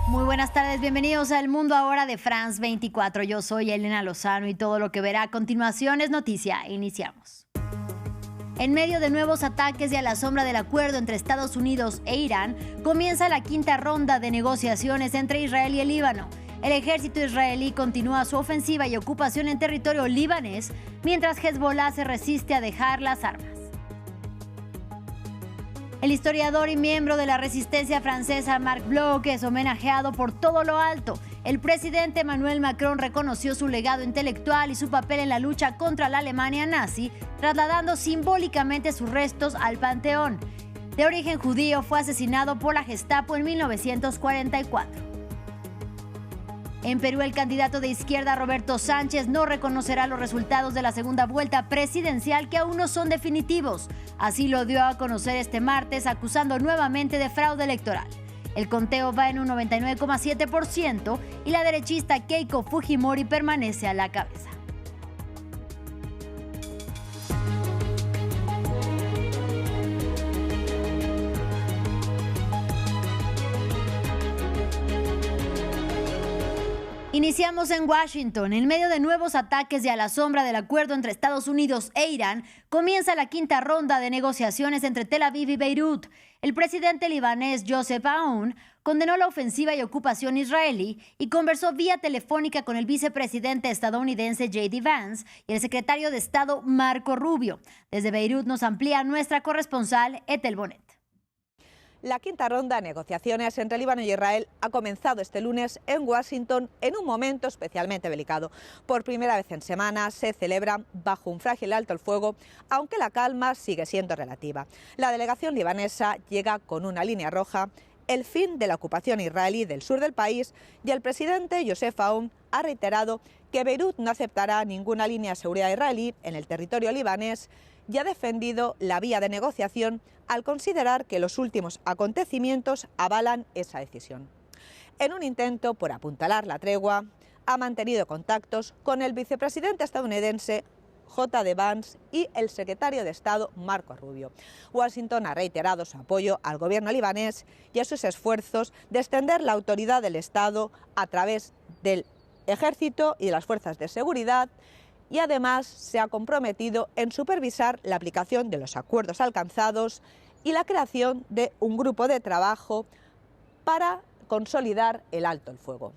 Muy buenas tardes, bienvenidos al Mundo Ahora de France 24. Yo soy Elena Lozano y todo lo que verá a continuación es noticia. Iniciamos. En medio de nuevos ataques y a la sombra del acuerdo entre Estados Unidos e Irán, comienza la quinta ronda de negociaciones entre Israel y el Líbano. El ejército israelí continúa su ofensiva y ocupación en territorio libanés, mientras Hezbollah se resiste a dejar las armas. El historiador y miembro de la resistencia francesa Marc Bloch es homenajeado por todo lo alto. El presidente Emmanuel Macron reconoció su legado intelectual y su papel en la lucha contra la Alemania nazi, trasladando simbólicamente sus restos al Panteón. De origen judío, fue asesinado por la Gestapo en 1944. En Perú, el candidato de izquierda Roberto Sánchez no reconocerá los resultados de la segunda vuelta presidencial, que aún no son definitivos. Así lo dio a conocer este martes, acusando nuevamente de fraude electoral. El conteo va en un 99,7% y la derechista Keiko Fujimori permanece a la cabeza. Iniciamos en Washington. En medio de nuevos ataques y a la sombra del acuerdo entre Estados Unidos e Irán, comienza la quinta ronda de negociaciones entre Tel Aviv y Beirut. El presidente libanés Joseph Aoun condenó la ofensiva y ocupación israelí y conversó vía telefónica con el vicepresidente estadounidense J.D. Vance y el secretario de Estado Marco Rubio. Desde Beirut nos amplía nuestra corresponsal Ethel Bonet. La quinta ronda de negociaciones entre Líbano y Israel ha comenzado este lunes en Washington en un momento especialmente delicado. Por primera vez en semanas se celebra bajo un frágil alto el fuego, aunque la calma sigue siendo relativa. La delegación libanesa llega con una línea roja: el fin de la ocupación israelí del sur del país, y el presidente Joseph Aoun ha reiterado que Beirut no aceptará ninguna línea de seguridad israelí en el territorio libanés y ha defendido la vía de negociación al considerar que los últimos acontecimientos avalan esa decisión. En un intento por apuntalar la tregua, ha mantenido contactos con el vicepresidente estadounidense J.D. Vance y el secretario de Estado Marco Rubio. Washington ha reiterado su apoyo al gobierno libanés y a sus esfuerzos de extender la autoridad del Estado a través del ejército y de las fuerzas de seguridad, y además se ha comprometido en supervisar la aplicación de los acuerdos alcanzados y la creación de un grupo de trabajo para consolidar el alto el fuego.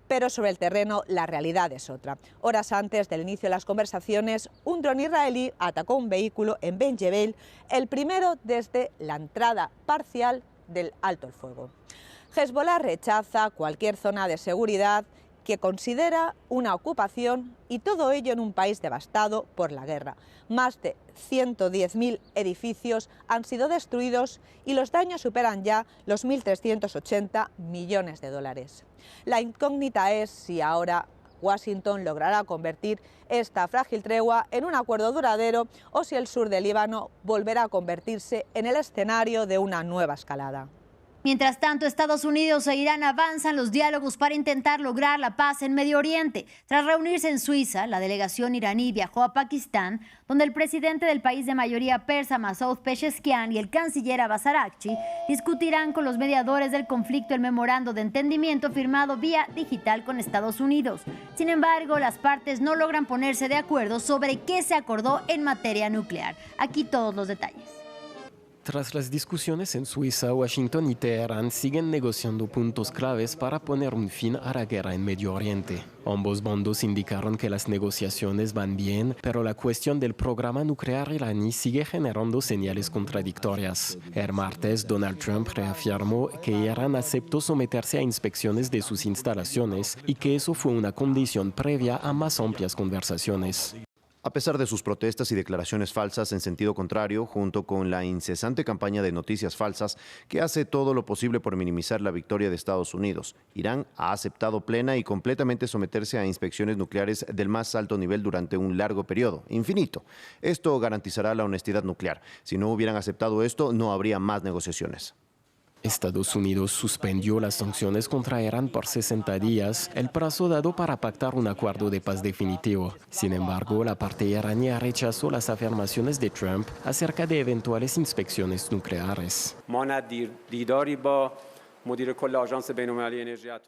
Pero sobre el terreno la realidad es otra. Horas antes del inicio de las conversaciones, un dron israelí atacó un vehículo en Ben Jebel, el primero desde la entrada parcial del alto el fuego. Hezbollah rechaza cualquier zona de seguridad que considera una ocupación, y todo ello en un país devastado por la guerra. Más de 110.000 edificios han sido destruidos y los daños superan ya los 1.380 millones de dólares. La incógnita es si ahora Washington logrará convertir esta frágil tregua en un acuerdo duradero o si el sur del Líbano volverá a convertirse en el escenario de una nueva escalada. Mientras tanto, Estados Unidos e Irán avanzan los diálogos para intentar lograr la paz en Medio Oriente. Tras reunirse en Suiza, la delegación iraní viajó a Pakistán, donde el presidente del país de mayoría persa, Masoud Pezeshkian, y el canciller Abbas Araghchi discutirán con los mediadores del conflicto el memorando de entendimiento firmado vía digital con Estados Unidos. Sin embargo, las partes no logran ponerse de acuerdo sobre qué se acordó en materia nuclear. Aquí todos los detalles. Tras las discusiones en Suiza, Washington y Teherán siguen negociando puntos claves para poner un fin a la guerra en Medio Oriente. Ambos bandos indicaron que las negociaciones van bien, pero la cuestión del programa nuclear iraní sigue generando señales contradictorias. El martes, Donald Trump reafirmó que Irán aceptó someterse a inspecciones de sus instalaciones y que eso fue una condición previa a más amplias conversaciones. A pesar de sus protestas y declaraciones falsas en sentido contrario, junto con la incesante campaña de noticias falsas que hace todo lo posible por minimizar la victoria de Estados Unidos, Irán ha aceptado plena y completamente someterse a inspecciones nucleares del más alto nivel durante un largo periodo, infinito. Esto garantizará la honestidad nuclear. Si no hubieran aceptado esto, no habría más negociaciones. Estados Unidos suspendió las sanciones contra Irán por 60 días, el plazo dado para pactar un acuerdo de paz definitivo. Sin embargo, la parte iraní rechazó las afirmaciones de Trump acerca de eventuales inspecciones nucleares.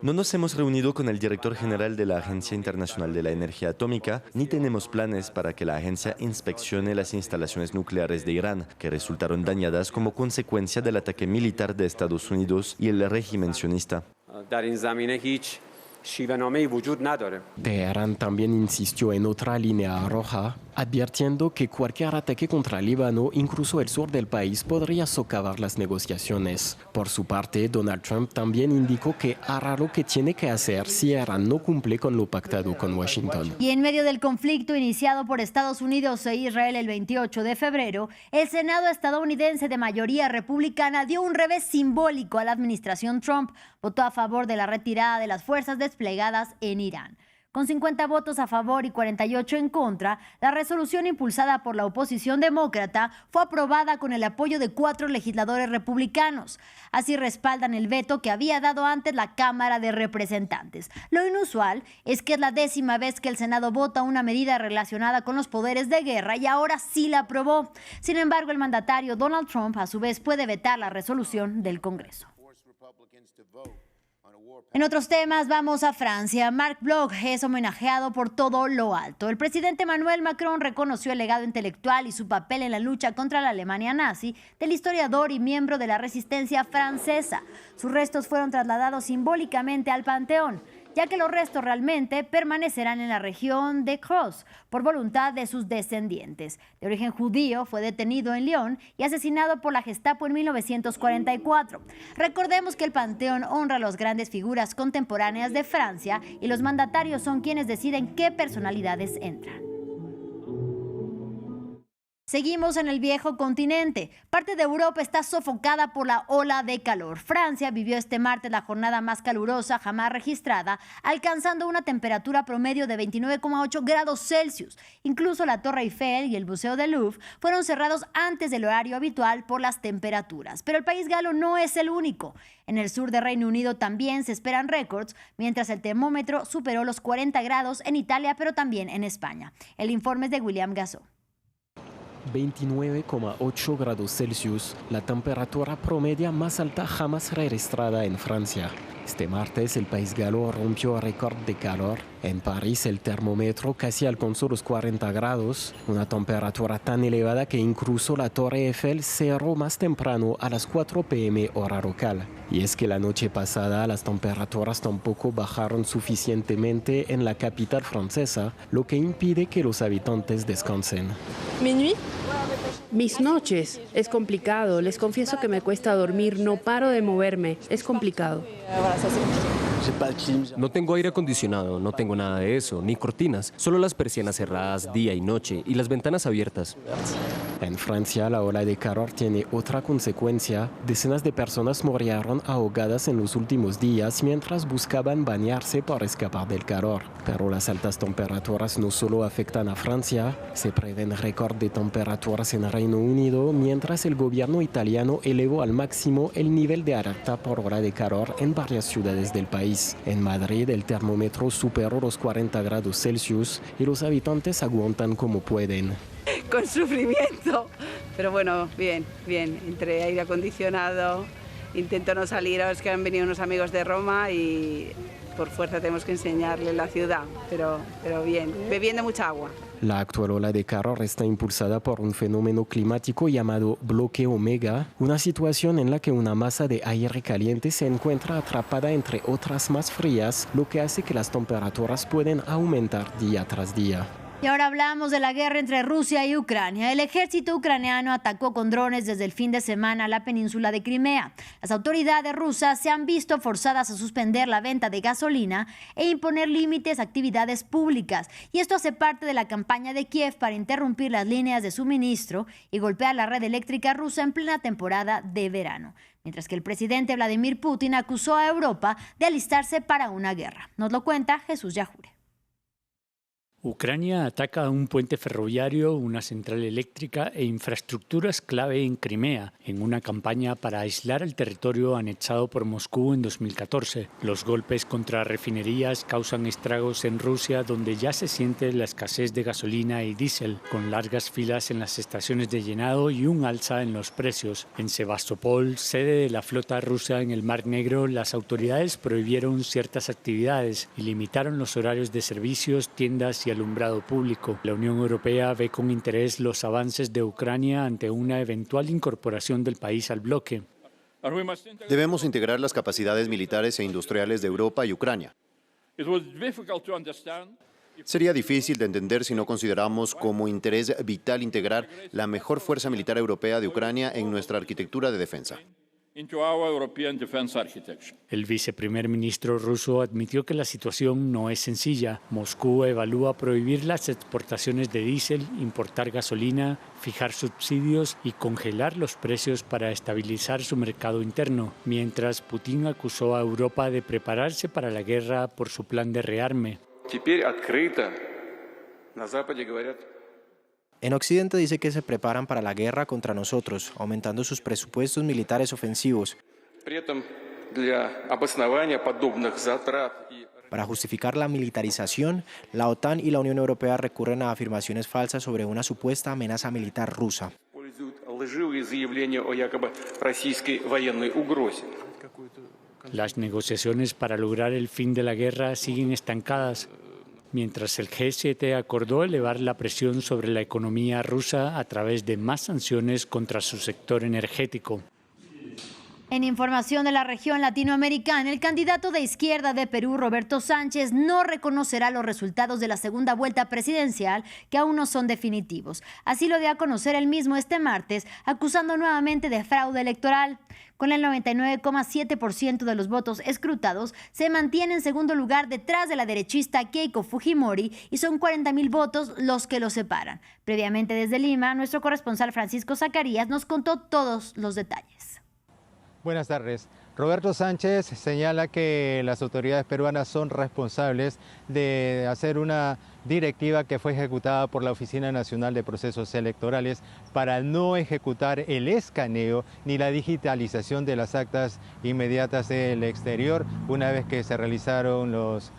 No nos hemos reunido con el director general de la Agencia Internacional de la Energía Atómica, ni tenemos planes para que la agencia inspeccione las instalaciones nucleares de Irán, que resultaron dañadas como consecuencia del ataque militar de Estados Unidos y el régimen sionista. Teherán también insistió en otra línea roja, advirtiendo que cualquier ataque contra Líbano, incluso el sur del país, podría socavar las negociaciones. Por su parte, Donald Trump también indicó que hará lo que tiene que hacer si Irán no cumple con lo pactado con Washington. Y en medio del conflicto iniciado por Estados Unidos e Israel el 28 de febrero, el Senado estadounidense de mayoría republicana dio un revés simbólico a la administración Trump. Votó a favor de la retirada de las fuerzas desplegadas en Irán. Con 50 votos a favor y 48 en contra, la resolución impulsada por la oposición demócrata fue aprobada con el apoyo de 4 legisladores republicanos. Así respaldan el veto que había dado antes la Cámara de Representantes. Lo inusual es que es la 10ª vez que el Senado vota una medida relacionada con los poderes de guerra y ahora sí la aprobó. Sin embargo, el mandatario Donald Trump a su vez puede vetar la resolución del Congreso. En otros temas, vamos a Francia. Marc Bloch es homenajeado por todo lo alto. El presidente Emmanuel Macron reconoció el legado intelectual y su papel en la lucha contra la Alemania nazi del historiador y miembro de la resistencia francesa. Sus restos fueron trasladados simbólicamente al Panteón, ya que los restos realmente permanecerán en la región de Creuse por voluntad de sus descendientes. De origen judío, fue detenido en Lyon y asesinado por la Gestapo en 1944. Recordemos que el Panteón honra a las grandes figuras contemporáneas de Francia y los mandatarios son quienes deciden qué personalidades entran. Seguimos en el viejo continente. Parte de Europa está sofocada por la ola de calor. Francia vivió este martes la jornada más calurosa jamás registrada, alcanzando una temperatura promedio de 29,8 grados Celsius. Incluso la Torre Eiffel y el Museo del Louvre fueron cerrados antes del horario habitual por las temperaturas. Pero el país galo no es el único. En el sur de Reino Unido también se esperan récords, mientras el termómetro superó los 40 grados en Italia, pero también en España. El informe es de William Gassot. 29,8 grados Celsius, la temperatura promedia más alta jamás registrada en Francia. Este martes el país galo rompió récord de calor. En París el termómetro casi alcanzó los 40 grados, una temperatura tan elevada que incluso la Torre Eiffel cerró más temprano a las 4 p.m. hora local. Y es que la noche pasada las temperaturas tampoco bajaron suficientemente en la capital francesa, lo que impide que los habitantes descansen. Mis noches. Es complicado. Les confieso que me cuesta dormir. No paro de moverme. Es complicado. No tengo aire acondicionado, no tengo nada de eso, ni cortinas, solo las persianas cerradas día y noche y las ventanas abiertas. En Francia, la ola de calor tiene otra consecuencia. Decenas de personas murieron ahogadas en los últimos días mientras buscaban bañarse para escapar del calor. Pero las altas temperaturas no solo afectan a Francia, se prevén récord de temperaturas en Reino Unido, mientras el gobierno italiano elevó al máximo el nivel de alerta por ola de calor en varias ciudades del país. En Madrid, el termómetro superó los 40 grados Celsius y los habitantes aguantan como pueden. Con sufrimiento, pero bueno, bien, entre aire acondicionado, intento no salir, ahora es que han venido unos amigos de Roma y por fuerza tenemos que enseñarles la ciudad, pero bien, bebiendo mucha agua. La actual ola de calor está impulsada por un fenómeno climático llamado bloque Omega, una situación en la que una masa de aire caliente se encuentra atrapada entre otras más frías, lo que hace que las temperaturas pueden aumentar día tras día. Y ahora hablamos de la guerra entre Rusia y Ucrania. El ejército ucraniano atacó con drones desde el fin de semana la península de Crimea. Las autoridades rusas se han visto forzadas a suspender la venta de gasolina e imponer límites a actividades públicas. Y esto hace parte de la campaña de Kiev para interrumpir las líneas de suministro y golpear la red eléctrica rusa en plena temporada de verano. Mientras que el presidente Vladimir Putin acusó a Europa de alistarse para una guerra. Nos lo cuenta Jesús Yajure. Ucrania ataca un puente ferroviario, una central eléctrica e infraestructuras clave en Crimea, en una campaña para aislar el territorio anexado por Moscú en 2014. Los golpes contra refinerías causan estragos en Rusia, donde ya se siente la escasez de gasolina y diésel, con largas filas en las estaciones de llenado y un alza en los precios. En Sebastopol, sede de la flota rusa en el Mar Negro, las autoridades prohibieron ciertas actividades y limitaron los horarios de servicios, tiendas y alumbrado público. La Unión Europea ve con interés los avances de Ucrania ante una eventual incorporación del país al bloque. Debemos integrar las capacidades militares e industriales de Europa y Ucrania. Sería difícil de entender si no consideramos como interés vital integrar la mejor fuerza militar europea de Ucrania en nuestra arquitectura de defensa. El viceprimer ministro ruso admitió que la situación no es sencilla. Moscú evalúa prohibir las exportaciones de diésel, importar gasolina, fijar subsidios y congelar los precios para estabilizar su mercado interno, mientras Putin acusó a Europa de prepararse para la guerra por su plan de rearme. En Occidente dice que se preparan para la guerra contra nosotros, aumentando sus presupuestos militares ofensivos. Para justificar la militarización, la OTAN y la Unión Europea recurren a afirmaciones falsas sobre una supuesta amenaza militar rusa. Las negociaciones para lograr el fin de la guerra siguen estancadas, mientras el G7 acordó elevar la presión sobre la economía rusa a través de más sanciones contra su sector energético. En información de la región latinoamericana, el candidato de izquierda de Perú, Roberto Sánchez, no reconocerá los resultados de la segunda vuelta presidencial, que aún no son definitivos. Así lo dio a conocer él mismo este martes, acusando nuevamente de fraude electoral. Con el 99,7% de los votos escrutados, se mantiene en segundo lugar detrás de la derechista Keiko Fujimori y son 40,000 votos los que lo separan. Previamente desde Lima, nuestro corresponsal Francisco Zacarías nos contó todos los detalles. Buenas tardes. Roberto Sánchez señala que las autoridades peruanas son responsables de hacer una directiva que fue ejecutada por la Oficina Nacional de Procesos Electorales para no ejecutar el escaneo ni la digitalización de las actas inmediatas del exterior una vez que se realizaron los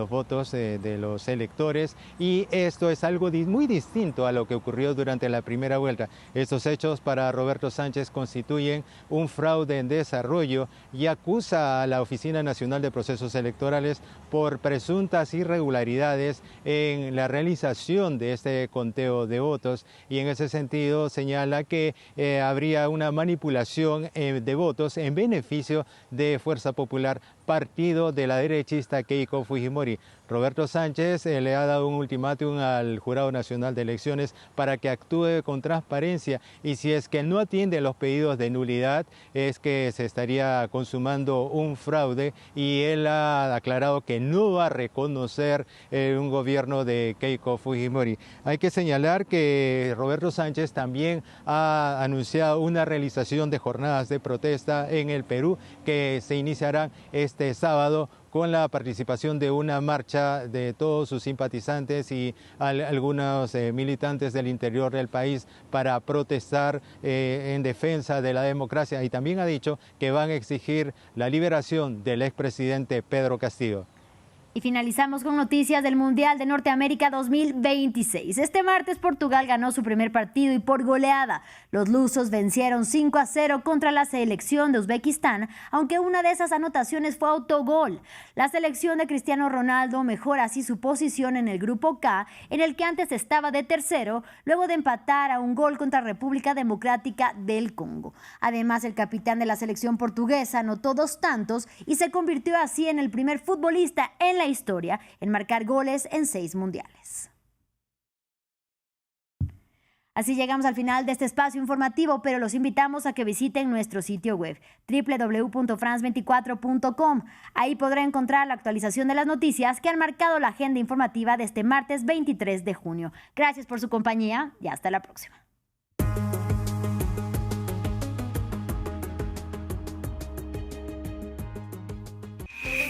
votos de los electores, y esto es algo muy distinto a lo que ocurrió durante la primera vuelta. Estos hechos para Roberto Sánchez constituyen un fraude en desarrollo y acusa a la Oficina Nacional de Procesos Electorales por presuntas irregularidades en la realización de este conteo de votos, y en ese sentido señala que habría una manipulación de votos en beneficio de Fuerza Popular, partido de la derechista Keiko Fujimori. Roberto Sánchez le ha dado un ultimátum al Jurado Nacional de Elecciones para que actúe con transparencia, y si es que no atiende los pedidos de nulidad es que se estaría consumando un fraude, y él ha aclarado que no va a reconocer un gobierno de Keiko Fujimori. Hay que señalar que Roberto Sánchez también ha anunciado una realización de jornadas de protesta en el Perú que se iniciarán este sábado, con la participación de una marcha de todos sus simpatizantes y algunos militantes del interior del país para protestar en defensa de la democracia, y también ha dicho que van a exigir la liberación del expresidente Pedro Castillo. Y finalizamos con noticias del Mundial de Norteamérica 2026. Este martes Portugal ganó su primer partido y por goleada. Los lusos vencieron 5-0 contra la selección de Uzbekistán, aunque una de esas anotaciones fue autogol. La selección de Cristiano Ronaldo mejora así su posición en el grupo K, en el que antes estaba de tercero, luego de empatar a un gol contra República Democrática del Congo. Además, el capitán de la selección portuguesa anotó 2 tantos y se convirtió así en el primer futbolista en la historia en marcar goles en 6 mundiales. Así llegamos al final de este espacio informativo, pero los invitamos a que visiten nuestro sitio web www.france24.com. Ahí podrá encontrar la actualización de las noticias que han marcado la agenda informativa de este martes 23 de junio. Gracias por su compañía y hasta la próxima.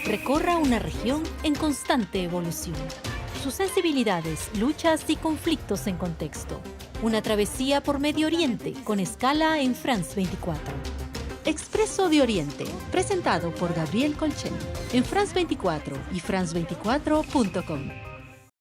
Recorra una región en constante evolución. sus sensibilidades, luchas y conflictos en contexto. Una travesía por Medio Oriente con escala en France 24. Expreso de Oriente, presentado por Gabriel Colchen, en France 24 y france24.com.